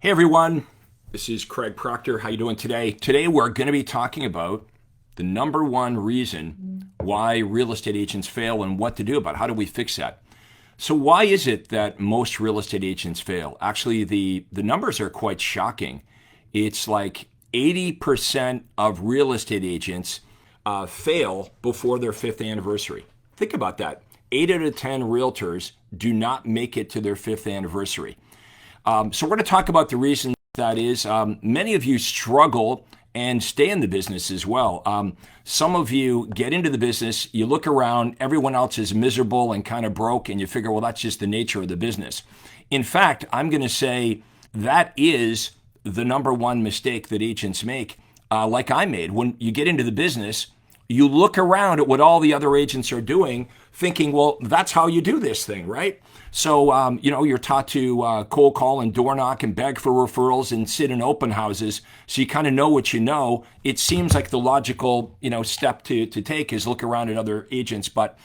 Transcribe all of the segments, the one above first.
Hey everyone, this is Craig Proctor. How you doing today? Today we're going to be talking about the number one reason why real estate agents fail and what to do about it. How do we fix that? So why is it that most real estate agents fail? Actually, the numbers are quite shocking. It's like 80% of real estate agents fail before their fifth anniversary. Think about that. 8 out of 10 realtors do not make it to their fifth anniversary. So we're going to talk about the reason that is. Many of you struggle and stay in the business as well. Some of you get into the business, you look around, everyone else is miserable and kind of broke, and you figure, well, that's just the nature of the business. In fact, I'm going to say that is the number one mistake that agents make, like I made. When you get into the business, you look around at what all the other agents are doing, thinking, well, that's how you do this thing, right? So, you're taught to cold call and door knock and beg for referrals and sit in open houses. So you kind of know what you know. It seems like the logical, step to take is look around at other agents. But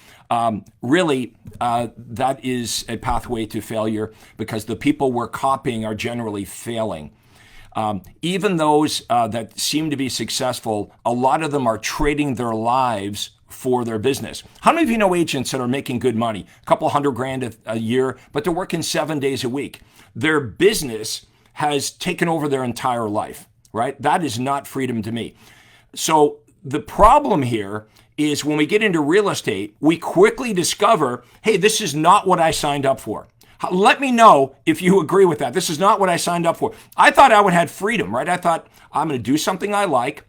really, that is a pathway to failure because the people we're copying are generally failing. Even those that seem to be successful, a lot of them are trading their lives for their business. How many of you know agents that are making good money, a couple $100,000 a year, but they're working 7 days a week? Their business has taken over their entire life, right? That is not freedom to me. So the problem here is when we get into real estate, we quickly discover, hey, this is not what I signed up for. Let me know if you agree with that. This is not what I signed up for. I thought I would have freedom, right? I thought I'm going to do something I like.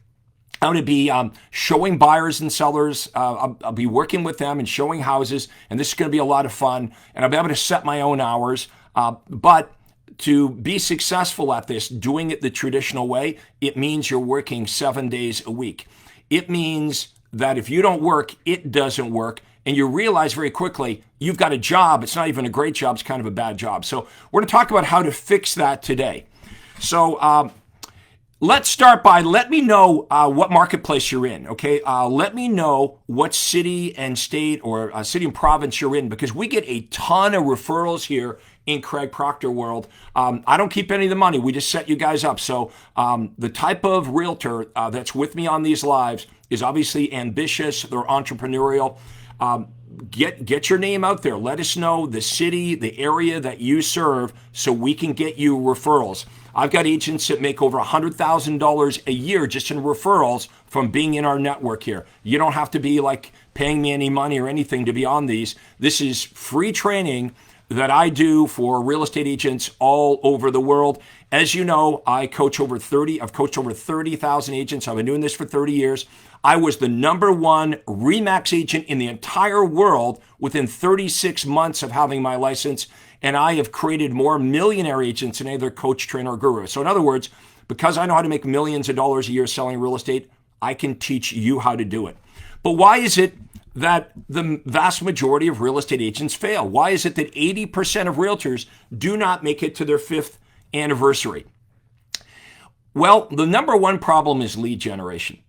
I'm going to be showing buyers and sellers. I'll be working with them and showing houses, and this is going to be a lot of fun. And I'll be able to set my own hours. But to be successful at this, doing it the traditional way, it means you're working 7 days a week. It means that if you don't work, it doesn't work. And you realize very quickly you've got a job. It's not even a great job. It's kind of a bad job. So we're going to talk about how to fix that today. So let's start by let me know what marketplace you're in, okay? Let me know what city and state or city and province you're in because we get a ton of referrals here in Craig Proctor world. I don't keep any of the money. We just set you guys up. So the type of realtor that's with me on these lives is obviously ambitious. They're entrepreneurial. Get your name out there. Let us know the city, the area that you serve so we can get you referrals. I've got agents that make over $100,000 a year just in referrals from being in our network here. You don't have to be like paying me any money or anything to be on these. This is free training that I do for real estate agents all over the world. As you know, I've coached over 30,000 agents. I've been doing this for 30 years. I was the number one RE/MAX agent in the entire world within 36 months of having my license. And I have created more millionaire agents than any other coach, trainer, or guru. So in other words, because I know how to make millions of dollars a year selling real estate, I can teach you how to do it. But why is it that the vast majority of real estate agents fail? Why is it that 80% of realtors do not make it to their fifth anniversary? Well, the number one problem is lead generation.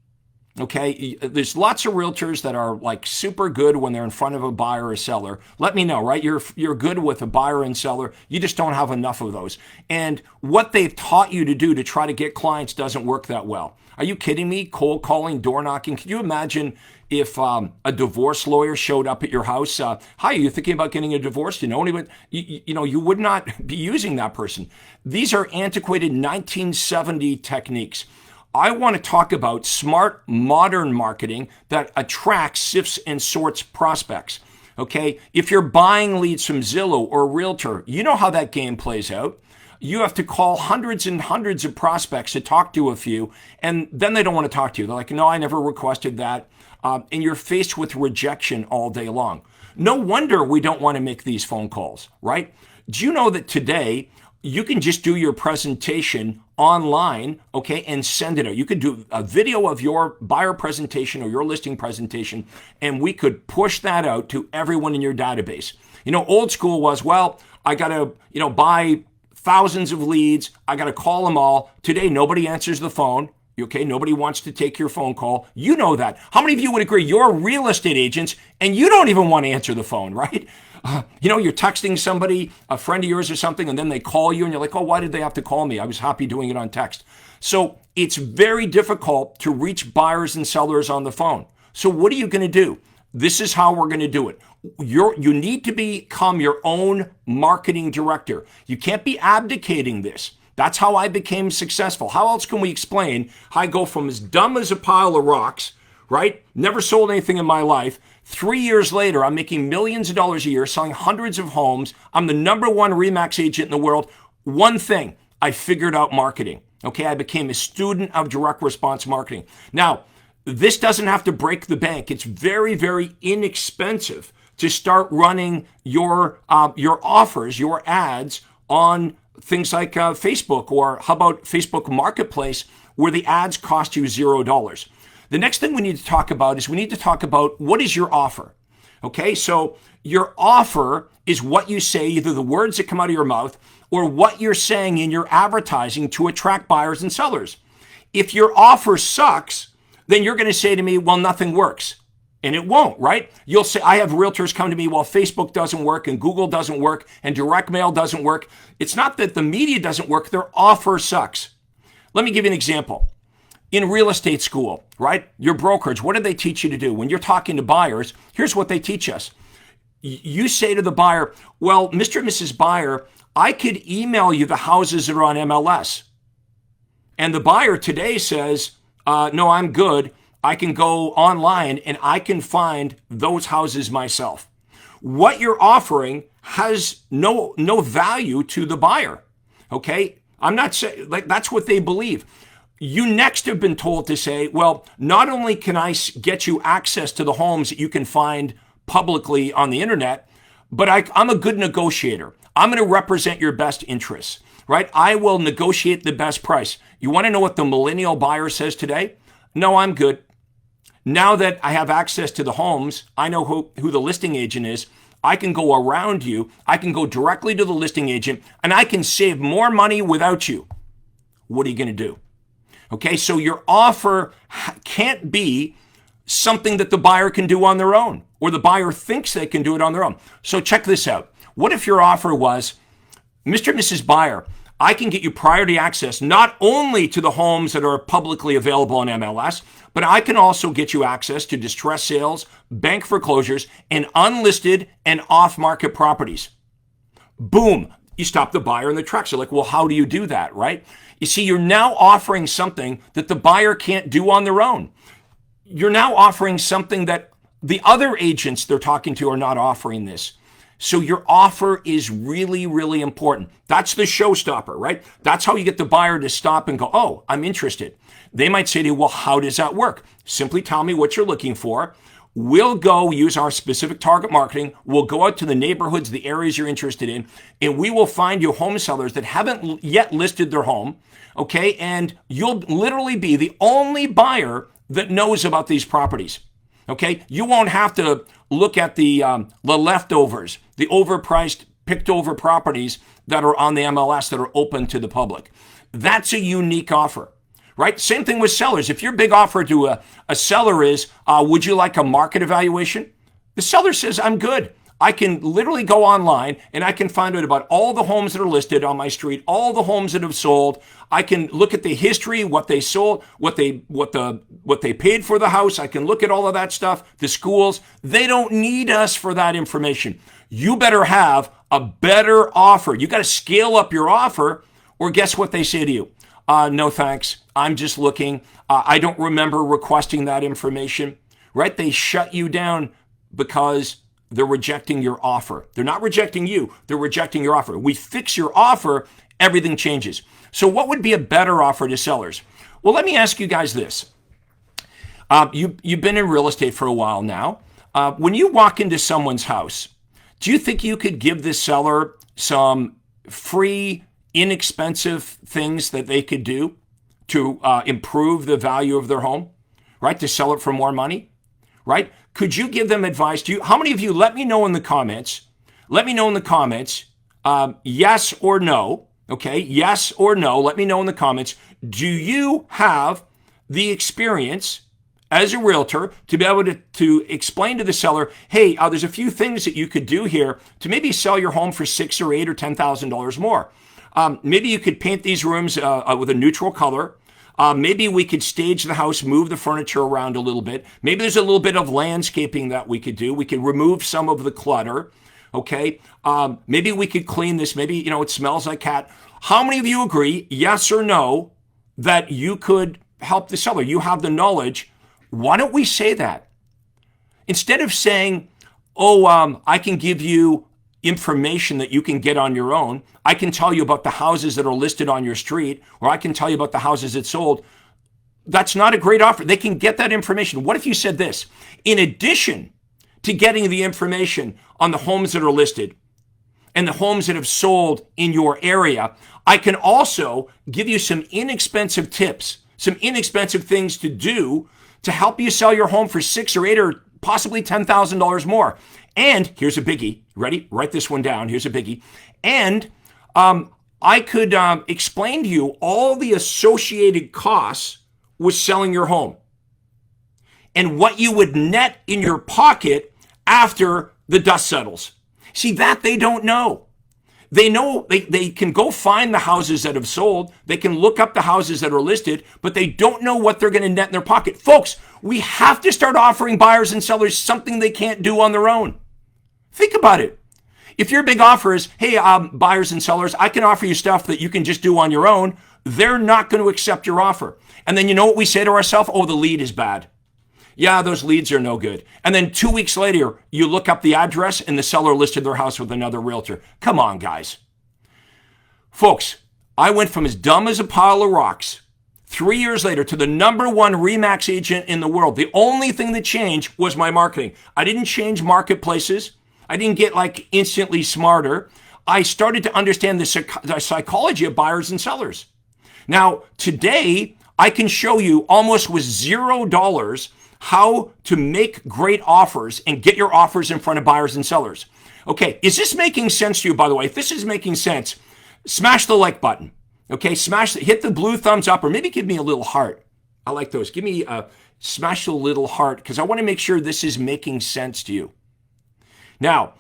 Okay, there's lots of realtors that are like super good when they're in front of a buyer or seller. Let me know, right? You're good with a buyer and seller. You just don't have enough of those. And what they've taught you to do to try to get clients doesn't work that well. Are you kidding me? Cold calling, door knocking. Can you imagine if a divorce lawyer showed up at your house? Hi, are you thinking about getting a divorce? Do you know anyone? You would not be using that person. These are antiquated 1970 techniques. I want to talk about smart, modern marketing that attracts, sifts, and sorts prospects. Okay, if you're buying leads from Zillow or Realtor, you know how that game plays out. You have to call hundreds and hundreds of prospects to talk to a few, and then they don't want to talk to you. They're like, no, I never requested that. And you're faced with rejection all day long. No wonder we don't want to make these phone calls, right? Do you know that today you can just do your presentation online, okay, and send it out? You could do a video of your buyer presentation or your listing presentation, and we could push that out to everyone in your database. Old school was, well, I got to, buy thousands of leads. I got to call them all. Today, nobody answers the phone. Okay, nobody wants to take your phone call. You know that. How many of you would agree you're real estate agents and you don't even want to answer the phone, right? You're texting somebody, a friend of yours or something, and then they call you and you're like, oh, why did they have to call me? I was happy doing it on text. So it's very difficult to reach buyers and sellers on the phone. So what are you going to do? This is how we're going to do it. You need to become your own marketing director. You can't be abdicating this. That's how I became successful. How else can we explain how I go from as dumb as a pile of rocks, right? Never sold anything in my life. 3 years later, I'm making millions of dollars a year, selling hundreds of homes. I'm the #1 RE/MAX agent in the world. One thing, I figured out marketing. Okay, I became a student of direct response marketing. Now, this doesn't have to break the bank. It's very, very inexpensive to start running your offers, your ads on things like Facebook, or how about Facebook Marketplace, where the ads cost you $0. The next thing we need to talk about is we need to talk about what is your offer. Okay, so your offer is what you say, either the words that come out of your mouth or what you're saying in your advertising to attract buyers and sellers. If your offer sucks, then you're going to say to me, well, nothing works. And it won't, right? You'll say, I have realtors come to me, well, Facebook doesn't work and Google doesn't work and direct mail doesn't work. It's not that the media doesn't work, their offer sucks. Let me give you an example. In real estate school, right? Your brokerage, what do they teach you to do? When you're talking to buyers, here's what they teach us. You say to the buyer, well, Mr. and Mrs. Buyer, I could email you the houses that are on MLS. And the buyer today says, no, I'm good. I can go online and I can find those houses myself. What you're offering has no value to the buyer. Okay? I'm not saying, like, that's what they believe. You next have been told to say, well, not only can I get you access to the homes that you can find publicly on the internet, but I'm a good negotiator. I'm going to represent your best interests, right? I will negotiate the best price. You want to know what the millennial buyer says today? No, I'm good. Now that I have access to the homes, I know who the listing agent is. I can go around you. I can go directly to the listing agent and I can save more money without you. What are you going to do? Okay, so your offer can't be something that the buyer can do on their own or the buyer thinks they can do it on their own. So check this out. What if your offer was, Mr. and Mrs. Buyer, I can get you priority access not only to the homes that are publicly available on MLS, but I can also get you access to distress sales, bank foreclosures, and unlisted and off-market properties. Boom. You stop the buyer in the tracks. You're like, well, how do you do that, right? You see, you're now offering something that the buyer can't do on their own. You're now offering something that the other agents they're talking to are not offering this. So your offer is really, really important. That's the showstopper, right? That's how you get the buyer to stop and go, oh, I'm interested. They might say to you, well, how does that work? Simply tell me what you're looking for. We'll go use our specific target marketing. We'll go out to the neighborhoods, the areas you're interested in, and we will find you home sellers that haven't yet listed their home, okay? And you'll literally be the only buyer that knows about these properties, okay? You won't have to look at the leftovers, the overpriced, picked over properties that are on the MLS that are open to the public. That's a unique offer. Right? Same thing with sellers. If your big offer to a seller is, would you like a market evaluation? The seller says, I'm good. I can literally go online and I can find out about all the homes that are listed on my street, all the homes that have sold. I can look at the history, what they sold, what they paid for the house. I can look at all of that stuff, the schools. They don't need us for that information. You better have a better offer. You got to scale up your offer, or guess what they say to you? No, thanks. I'm just looking. I don't remember requesting that information, right? They shut you down because they're rejecting your offer. They're not rejecting you. They're rejecting your offer. We fix your offer, everything changes. So what would be a better offer to sellers? Well, let me ask you guys this. You've been in real estate for a while now. When you walk into someone's house, do you think you could give the seller some free, inexpensive things that they could do to improve the value of their home, right? To sell it for more money, right? Could you give them advice? How many of you, let me know in the comments, yes or no, okay? Yes or no, let me know in the comments. Do you have the experience as a realtor to be able to explain to the seller, hey, there's a few things that you could do here to maybe sell your home for $6,000 or $8,000 or $10,000 more. Maybe you could paint these rooms with a neutral color. Maybe we could stage the house, move the furniture around a little bit. Maybe there's a little bit of landscaping that we could do. We could remove some of the clutter. Okay. Maybe we could clean this. Maybe, it smells like cat. How many of you agree, yes or no, that you could help the seller? You have the knowledge. Why don't we say that? Instead of saying, I can give you information that you can get on your own. I can tell you about the houses that are listed on your street, or I can tell you about the houses that sold. That's not a great offer. They can get that information. What if you said this? In addition to getting the information on the homes that are listed and the homes that have sold in your area, I can also give you some inexpensive tips, some inexpensive things to do to help you sell your home for $6,000 or $8,000 or possibly $10,000 more. And here's a biggie. Ready? Write this one down. Here's a biggie. And I could explain to you all the associated costs with selling your home and what you would net in your pocket after the dust settles. See, that they don't know. They know they can go find the houses that have sold. They can look up the houses that are listed, but they don't know what they're going to net in their pocket. Folks, we have to start offering buyers and sellers something they can't do on their own. Think about it. If your big offer is, hey, buyers and sellers, I can offer you stuff that you can just do on your own, they're not going to accept your offer. And then you know what we say to ourselves? Oh, the lead is bad. Yeah, those leads are no good. And then 2 weeks later, you look up the address and the seller listed their house with another realtor. Come on, guys. Folks, I went from as dumb as a pile of rocks 3 years later to the #1 RE/MAX agent in the world. The only thing that changed was my marketing. I didn't change marketplaces. I didn't get instantly smarter. I started to understand the psychology of buyers and sellers. Now, today, I can show you almost with $0 how to make great offers and get your offers in front of buyers and sellers. Okay, is this making sense to you, by the way? If this is making sense, smash the like button. Okay, hit the blue thumbs up, or maybe give me a little heart. I like those. Give me smash the little heart, because I want to make sure this is making sense to you. Now,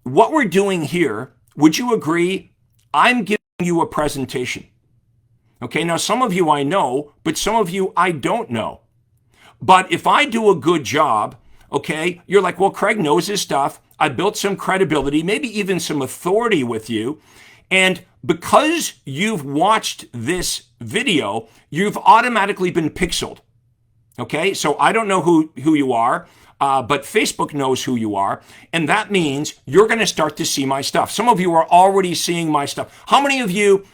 what we're doing here, would you agree? I'm giving you a presentation. Okay, now some of you I know, but some of you I don't know. But if I do a good job, okay, you're like, well, Craig knows his stuff. I built some credibility, maybe even some authority with you. And because you've watched this video, you've automatically been pixeled. Okay, so I don't know who you are, but Facebook knows who you are. And that means you're going to start to see my stuff. Some of you are already seeing my stuff. How many of you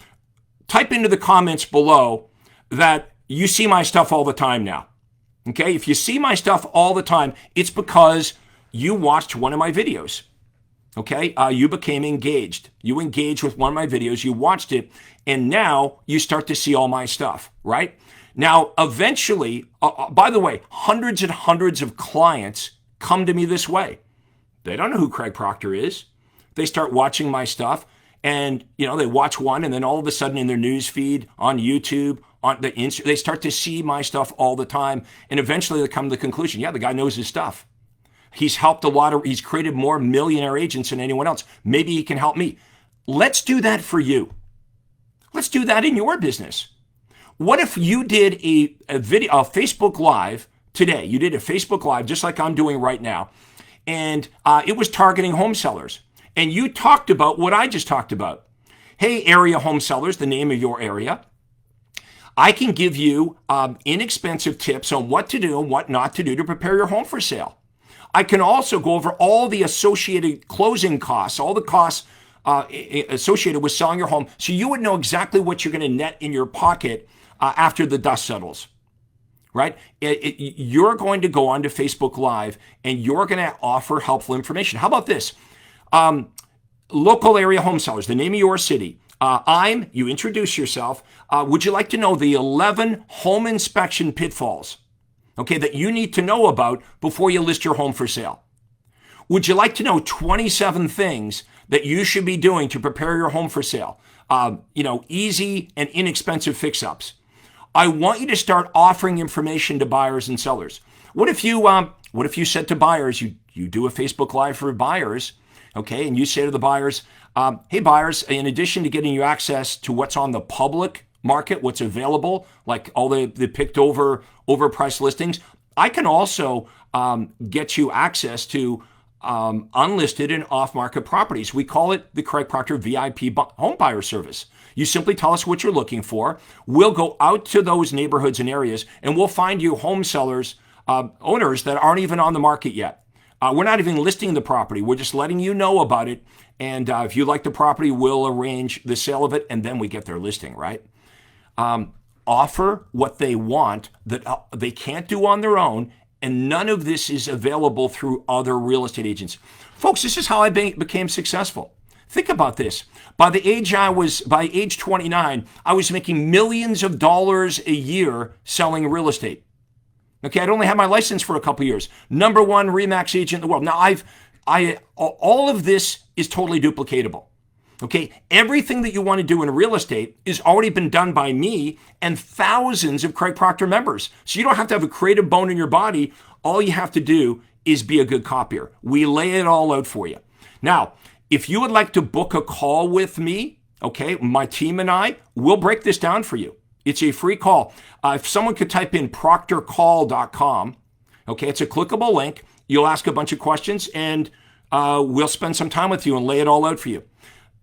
type into the comments below that you see my stuff all the time now? Okay, if you see my stuff all the time, it's because you watched one of my videos. Okay, you became engaged. You engaged with one of my videos, you watched it, and now you start to see all my stuff, right? Now, eventually, by the way, hundreds and hundreds of clients come to me this way. They don't know who Craig Proctor is. They start watching my stuff, and they watch one, and then all of a sudden in their news feed, on YouTube, on the they start to see my stuff all the time, and eventually they come to the conclusion, yeah, the guy knows his stuff. He's helped he's created more millionaire agents than anyone else. Maybe he can help me. Let's do that for you. Let's do that in your business. What if you did a Facebook Live today? You did a Facebook Live just like I'm doing right now, and it was targeting home sellers. And you talked about what I just talked about. Hey, area home sellers, the name of your area. I can give you inexpensive tips on what to do and what not to do to prepare your home for sale. I can also go over all the associated closing costs, all the costs associated with selling your home, so you would know exactly what you're going to net in your pocket after the dust settles, right? You're going to go onto Facebook Live and you're going to offer helpful information. How about this? Local area home sellers, the name of your city. You introduce yourself. Would you like to know the 11 home inspection pitfalls, okay, that you need to know about before you list your home for sale? Would you like to know 27 things that you should be doing to prepare your home for sale? Easy and inexpensive fix-ups. I want you to start offering information to buyers and sellers. What if you said to buyers, you do a Facebook Live for buyers, okay, and you say to the buyers, hey buyers, in addition to getting you access to what's on the public market, what's available, like all the picked overpriced listings, I can also get you access to unlisted and off-market properties. We call it the Craig Proctor VIP home buyer service. You simply tell us what you're looking for. We'll go out to those neighborhoods and areas, and we'll find you home sellers, owners that aren't even on the market yet. We're not even listing the property. We're just letting you know about it. And if you like the property, we'll arrange the sale of it, and then we get their listing, right? Offer what they want that they can't do on their own, and none of this is available through other real estate agents. Folks, this is how I became successful. Think about this. By age 29, I was making millions of dollars a year selling real estate. Okay, I'd only had my license for a couple years. Number one Remax agent in the world. Now, all of this is totally duplicatable. Okay, everything that you want to do in real estate has already been done by me and thousands of Craig Proctor members. So you don't have to have a creative bone in your body. All you have to do is be a good copier. We lay it all out for you. Now, if you would like to book a call with me, okay, my team and I, we'll break this down for you. It's a free call. If someone could type in proctorcall.com, okay, it's a clickable link. You'll ask a bunch of questions, and we'll spend some time with you and lay it all out for you.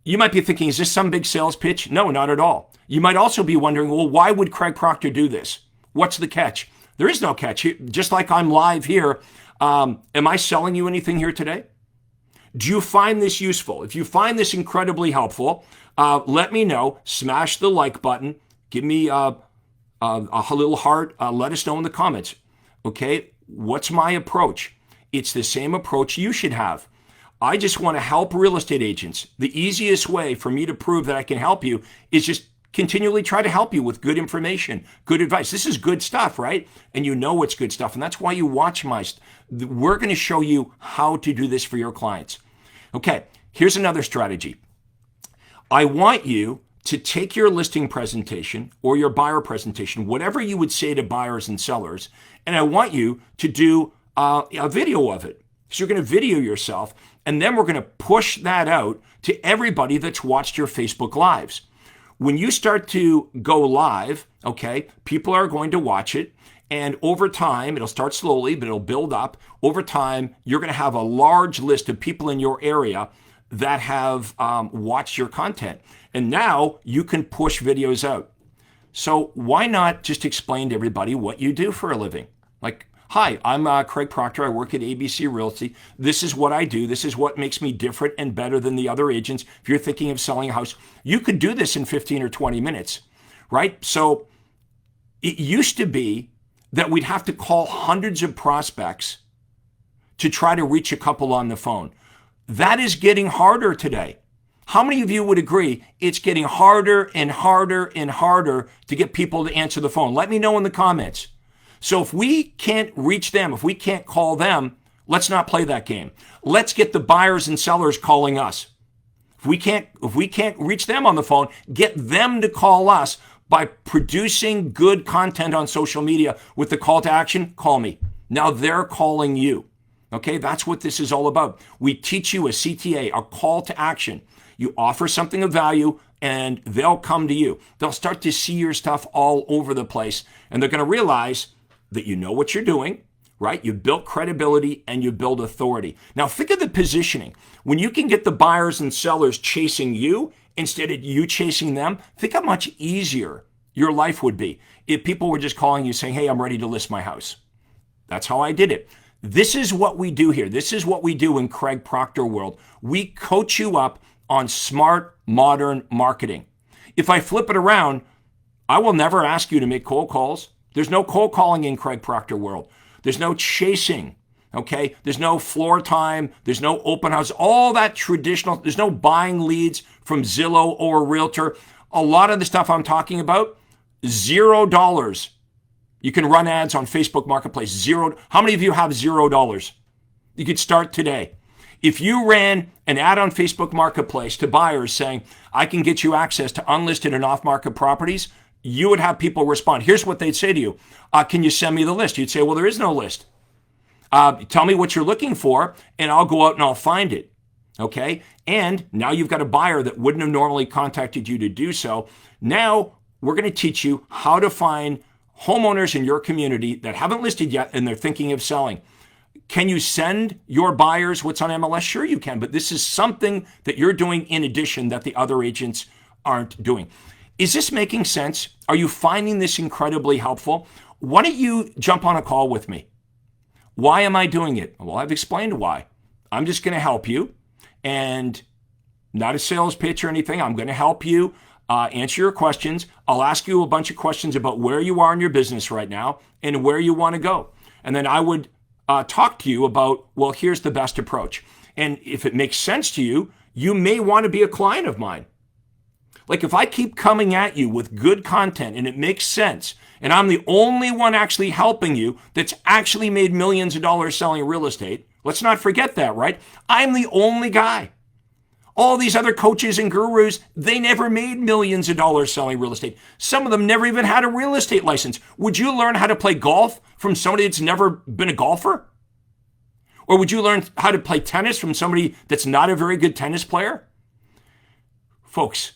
You might be thinking, is this some big sales pitch? No, not at all. You might also be wondering, well, why would Craig Proctor do this? What's the catch? There is no catch. Just like I'm live here, am I selling you anything here today? Do you find this useful? If you find this incredibly helpful, let me know. Smash the like button. Give me a little heart. Let us know in the comments. Okay, what's my approach? It's the same approach you should have. I just want to help real estate agents. The easiest way for me to prove that I can help you is just continually try to help you with good information, good advice. This is good stuff, right? And you know it's good stuff. And that's why you watch we're going to show you how to do this for your clients. Okay, here's another strategy. I want you to take your listing presentation or your buyer presentation, whatever you would say to buyers and sellers, and I want you to do a video of it. So you're going to video yourself, and then we're going to push that out to everybody that's watched your Facebook Lives. When you start to go live, okay, people are going to watch it, and over time, it'll start slowly, but it'll build up. Over time, you're going to have a large list of people in your area that have watched your content. And now you can push videos out. So why not just explain to everybody what you do for a living? Like, hi, I'm Craig Proctor. I work at ABC Realty. This is what I do. This is what makes me different and better than the other agents. If you're thinking of selling a house, you could do this in 15 or 20 minutes, right? So it used to be that we'd have to call hundreds of prospects to try to reach a couple on the phone. That is getting harder today. How many of you would agree it's getting harder and harder and harder to get people to answer the phone? Let me know in the comments. So if we can't reach them, if we can't call them, let's not play that game. Let's get the buyers and sellers calling us. If we can't reach them on the phone, get them to call us by producing good content on social media with the call to action, call me. Now they're calling you. Okay, that's what this is all about. We teach you a CTA, a call to action. You offer something of value and they'll come to you. They'll start to see your stuff all over the place and they're going to realize that you know what you're doing, right? You built credibility and you build authority. Now think of the positioning. When you can get the buyers and sellers chasing you instead of you chasing them, think how much easier your life would be if people were just calling you saying, hey, I'm ready to list my house. That's how I did it. This is what we do here. This is what we do in Craig Proctor world. We coach you up on smart, modern marketing. If I flip it around, I will never ask you to make cold calls. There's no cold calling in Craig Proctor world. There's no chasing, okay? There's no floor time. There's no open house. All that traditional, there's no buying leads from Zillow or a realtor. A lot of the stuff I'm talking about, $0. You can run ads on Facebook Marketplace. Zero. How many of you have $0? You could start today. If you ran an ad on Facebook Marketplace to buyers saying, I can get you access to unlisted and off-market properties, you would have people respond. Here's what they'd say to you. Can you send me the list? You'd say, well, there is no list. Tell me what you're looking for, and I'll go out and I'll find it. Okay? And now you've got a buyer that wouldn't have normally contacted you to do so. Now we're going to teach you how to find homeowners in your community that haven't listed yet and they're thinking of selling. Can you send your buyers what's on MLS? Sure you can, but this is something that you're doing in addition that the other agents aren't doing. Is this making sense? Are you finding this incredibly helpful? Why don't you jump on a call with me? Why am I doing it? Well, I've explained why. I'm just going to help you, and not a sales pitch or anything. I'm going to help you answer your questions. I'll ask you a bunch of questions about where you are in your business right now and where you want to go. And then I would talk to you about, well, here's the best approach. And if it makes sense to you, you may want to be a client of mine. Like if I keep coming at you with good content and it makes sense, and I'm the only one actually helping you that's actually made millions of dollars selling real estate, let's not forget that, right? I'm the only guy. All these other coaches and gurus, they never made millions of dollars selling real estate. Some of them never even had a real estate license. Would you learn how to play golf from somebody that's never been a golfer? Or would you learn how to play tennis from somebody that's not a very good tennis player? Folks,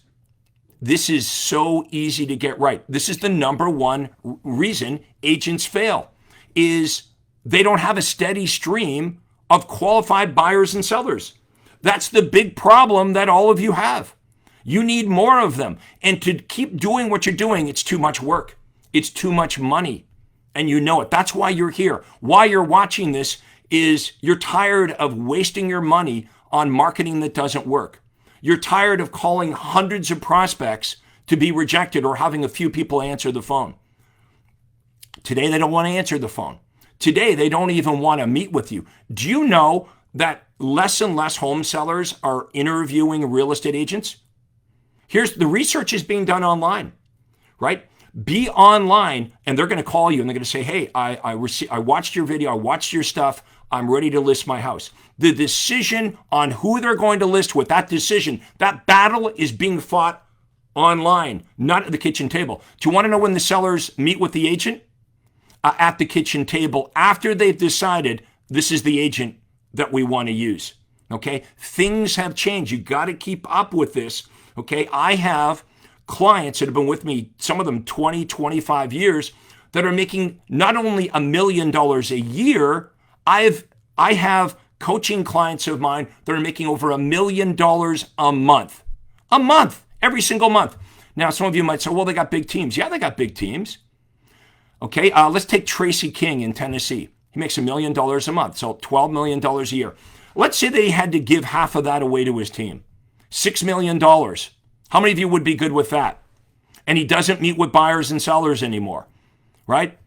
this is so easy to get right. This is the number one reason agents fail, is they don't have a steady stream of qualified buyers and sellers. That's the big problem that all of you have. You need more of them. And to keep doing what you're doing, it's too much work. It's too much money. And you know it. That's why you're here. Why you're watching this is you're tired of wasting your money on marketing that doesn't work. You're tired of calling hundreds of prospects to be rejected or having a few people answer the phone. Today, they don't want to answer the phone. Today, they don't even want to meet with you. Do you know that less and less home sellers are interviewing real estate agents? Here's the research is being done online, right? Be online, and they're going to call you and they're going to say, hey, I watched your video, I watched your stuff, I'm ready to list my house. The decision on who they're going to list with, that decision, that battle is being fought online, not at the kitchen table. Do you want to know when the sellers meet with the agent? At the kitchen table, after they've decided this is the agent that we want to use. Okay? Things have changed. You got to keep up with this. Okay? I have clients that have been with me, some of them 20, 25 years, that are making not only $1 million a year, I have coaching clients of mine that are making over $1 million a month. A month, every single month. Now, some of you might say, well, they got big teams. Yeah, they got big teams. Okay, let's take Tracy King in Tennessee. He makes $1 million a month, so $12 million a year. Let's say they had to give half of that away to his team. $6 million. How many of you would be good with that? And he doesn't meet with buyers and sellers anymore, right?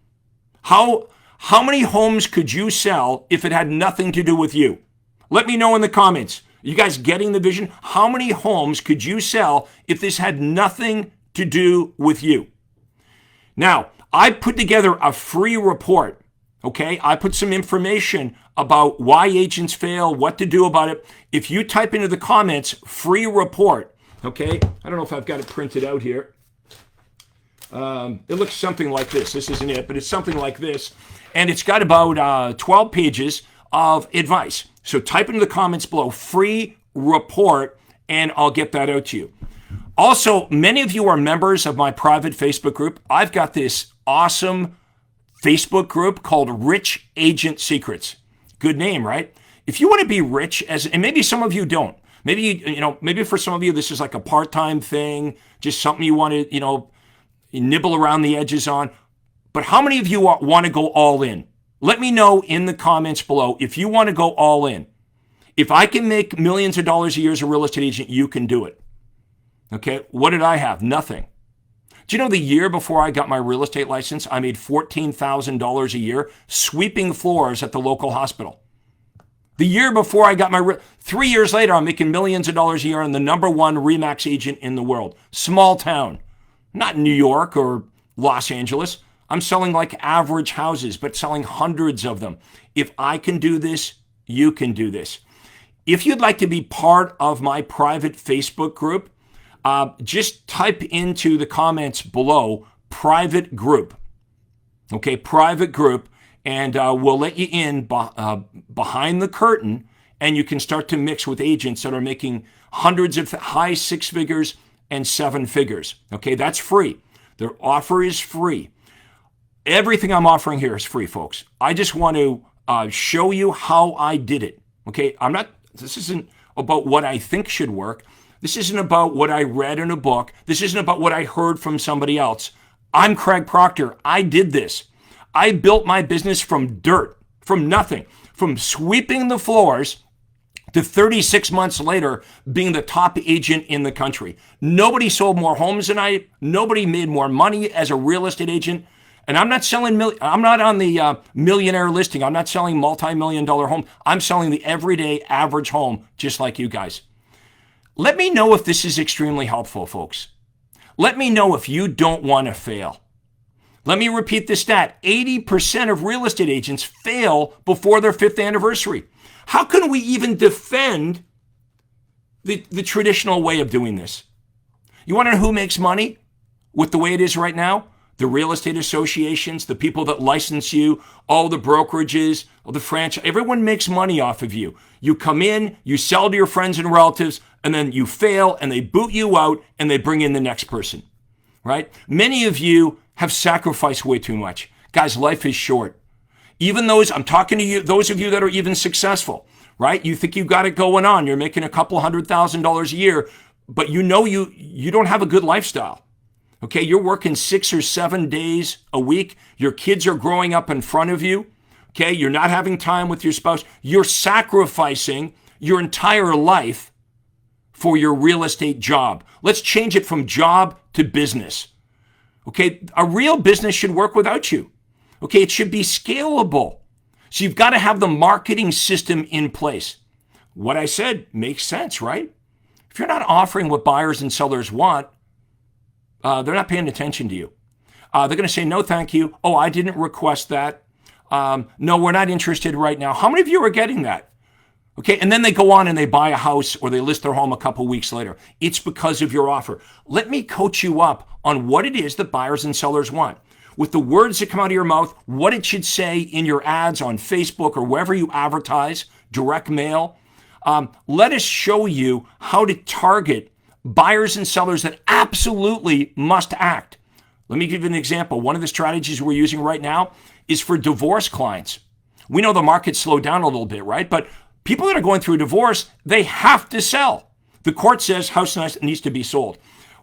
How many homes could you sell if it had nothing to do with you? Let me know in the comments. You guys getting the vision? How many homes could you sell if this had nothing to do with you? Now, I put together a free report, okay? I put some information about why agents fail, what to do about it. If you type into the comments, free report, okay? I don't know if I've got it printed out here. It looks something like this. This isn't it, but it's something like this. And it's got about 12 pages of advice. So type into the comments below, free report, and I'll get that out to you. Also, many of you are members of my private Facebook group. I've got this awesome Facebook group called Rich Agent Secrets. Good name, right? If you want to be rich, and maybe some of you don't. Maybe, maybe for some of you, this is like a part-time thing, just something you want to, nibble around the edges on. But how many of you want to go all in? Let me know in the comments below if you want to go all in. If I can make millions of dollars a year as a real estate agent, you can do it. Okay, what did I have? Nothing. Do you know the year before I got my real estate license, I made $14,000 a year sweeping floors at the local hospital. The year before I got 3 years later, I'm making millions of dollars a year and the number one RE/MAX agent in the world. Small town, not New York or Los Angeles. I'm selling like average houses, but selling hundreds of them. If I can do this, you can do this. If you'd like to be part of my private Facebook group, Just type into the comments below private group. Okay, private group, and we'll let you in behind the curtain, and you can start to mix with agents that are making hundreds of high six figures and seven figures. Okay, that's free. Their offer is free. Everything I'm offering here is free, folks. I just want to show you how I did it. Okay, this isn't about what I think should work. This isn't about what I read in a book. This isn't about what I heard from somebody else. I'm Craig Proctor. I did this. I built my business from dirt, from nothing, from sweeping the floors to 36 months later being the top agent in the country. Nobody sold more homes than I. Nobody made more money as a real estate agent. And I'm not selling, I'm not on the millionaire listing. I'm not selling multi-million-dollar home. I'm selling the everyday average home, just like you guys. Let me know if this is extremely helpful, folks. Let me know if you don't want to fail. Let me repeat the stat. 80% of real estate agents fail before their 5th anniversary. How can we even defend the traditional way of doing this? You want to know who makes money with the way it is right now? The real estate associations, the people that license you, all the brokerages, all the franchise, everyone makes money off of you. You come in, you sell to your friends and relatives, and then you fail and they boot you out and they bring in the next person, right? Many of you have sacrificed way too much. Guys, life is short. Even those, I'm talking to you, those of you that are even successful, right? You think you got it going on. You're making a couple $100,000 a year, but you know you don't have a good lifestyle. Okay, you're working 6 or 7 days a week. Your kids are growing up in front of you. Okay, you're not having time with your spouse. You're sacrificing your entire life for your real estate job. Let's change it from job to business. Okay, a real business should work without you. Okay, it should be scalable. So you've got to have the marketing system in place. What I said makes sense, right? If you're not offering what buyers and sellers want, they're not paying attention to you. They're going to say, no, thank you. Oh, I didn't request that. No, we're not interested right now. How many of you are getting that? Okay, and then they go on and they buy a house or they list their home a couple weeks later. It's because of your offer. Let me coach you up on what it is that buyers and sellers want. With the words that come out of your mouth, what it should say in your ads on Facebook or wherever you advertise, direct mail. Let us show you how to target buyers and sellers that absolutely must act. Let me give you an example. One of the strategies we're using right now is for divorce clients. We know the market slowed down a little bit, right? But people that are going through a divorce, they have to sell. The court says house needs to be sold.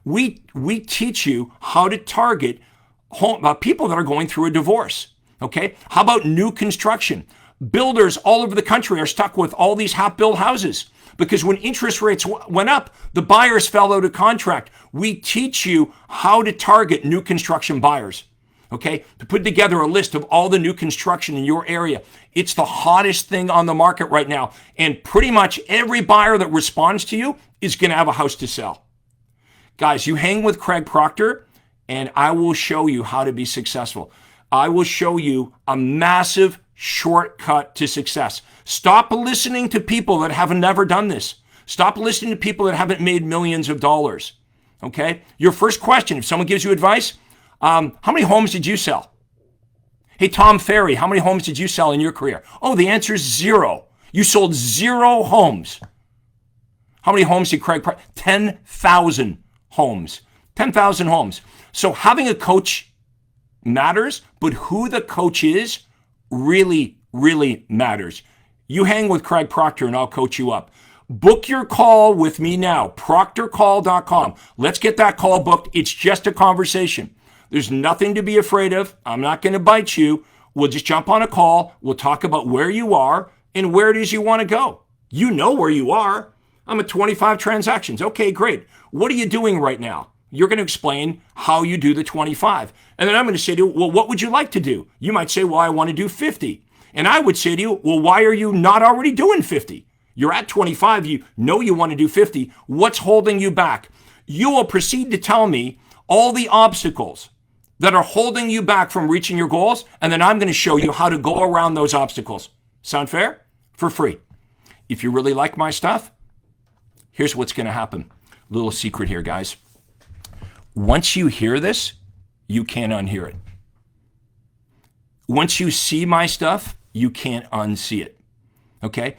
We teach you how to target people that are going through a divorce. Okay? How about new construction? Builders all over the country are stuck with all these half-built houses because when interest rates went up, the buyers fell out of contract. We teach you how to target new construction buyers. Okay, to put together a list of all the new construction in your area. It's the hottest thing on the market right now. And pretty much every buyer that responds to you is going to have a house to sell. Guys, you hang with Craig Proctor and I will show you how to be successful. I will show you a massive shortcut to success. Stop listening to people that have never done this. Stop listening to people that haven't made millions of dollars. Okay, your first question, if someone gives you advice, how many homes did you sell? Hey, Tom Ferry, how many homes did you sell in your career? Oh, the answer is 0. You sold 0 homes. How many homes did Craig? 10,000 homes. 10,000 homes. So having a coach matters, but who the coach is really, really matters. You hang with Craig Proctor and I'll coach you up. Book your call with me now, proctorcall.com. Let's get that call booked. It's just a conversation. There's nothing to be afraid of. I'm not going to bite you. We'll just jump on a call. We'll talk about where you are and where it is you want to go. You know where you are. I'm at 25 transactions. Okay, great. What are you doing right now? You're going to explain how you do the 25. And then I'm going to say to you, well, what would you like to do? You might say, well, I want to do 50. And I would say to you, well, why are you not already doing 50? You're at 25. You know you want to do 50. What's holding you back? You will proceed to tell me all the obstacles that are holding you back from reaching your goals, and then I'm going to show you how to go around those obstacles. Sound fair? For free. If you really like my stuff, here's what's going to happen. Little secret here, guys. Once you hear this, you can't unhear it. Once you see my stuff, you can't unsee it. Okay?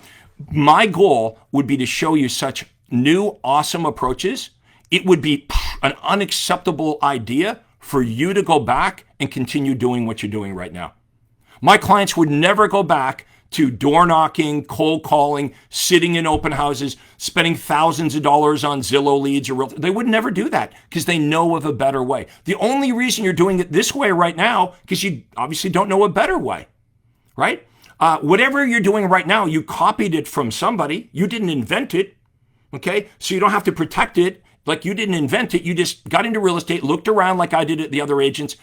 My goal would be to show you such new, awesome approaches. It would be an unacceptable idea for you to go back and continue doing what you're doing right now. My clients would never go back to door knocking, cold calling, sitting in open houses, spending thousands of dollars on Zillow leads or real. They would never do that because they know of a better way. The only reason you're doing it this way right now, because you obviously don't know a better way, right? Whatever you're doing right now, you copied it from somebody. You didn't invent it, okay? So you don't have to protect it. Like you didn't invent it. You just got into real estate, looked around like I did at the other agents.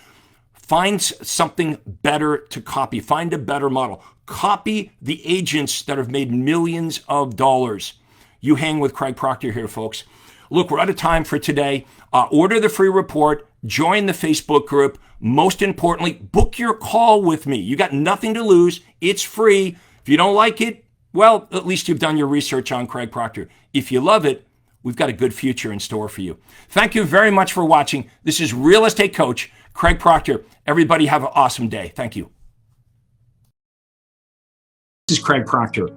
Find something better to copy. Find a better model. Copy the agents that have made millions of dollars. You hang with Craig Proctor here, folks. Look, we're out of time for today. Order the free report. Join the Facebook group. Most importantly, book your call with me. You got nothing to lose. It's free. If you don't like it, well, at least you've done your research on Craig Proctor. If you love it, we've got a good future in store for you. Thank you very much for watching. This is Real Estate Coach Craig Proctor. Everybody have an awesome day. Thank you. This is Craig Proctor.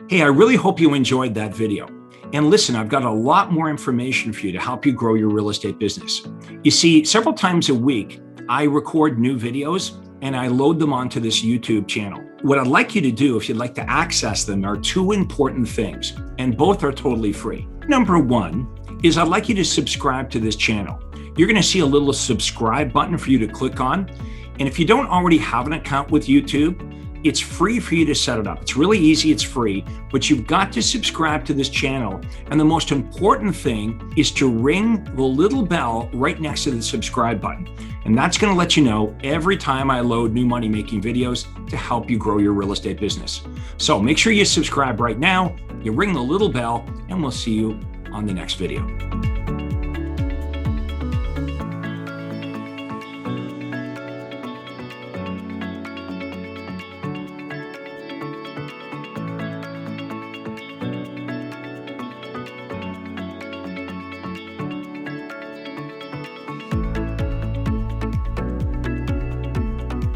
Hey, I really hope you enjoyed that video. And listen, I've got a lot more information for you to help you grow your real estate business. You see, several times a week, I record new videos and I load them onto this YouTube channel. What I'd like you to do, if you'd like to access them, are two important things, and both are totally free. Number one is I'd like you to subscribe to this channel. You're going to see a little subscribe button for you to click on. And if you don't already have an account with YouTube, it's free for you to set it up. It's really easy, it's free, but you've got to subscribe to this channel. And the most important thing is to ring the little bell right next to the subscribe button. And that's going to let you know every time I load new money-making videos to help you grow your real estate business. So make sure you subscribe right now, you ring the little bell, and we'll see you on the next video.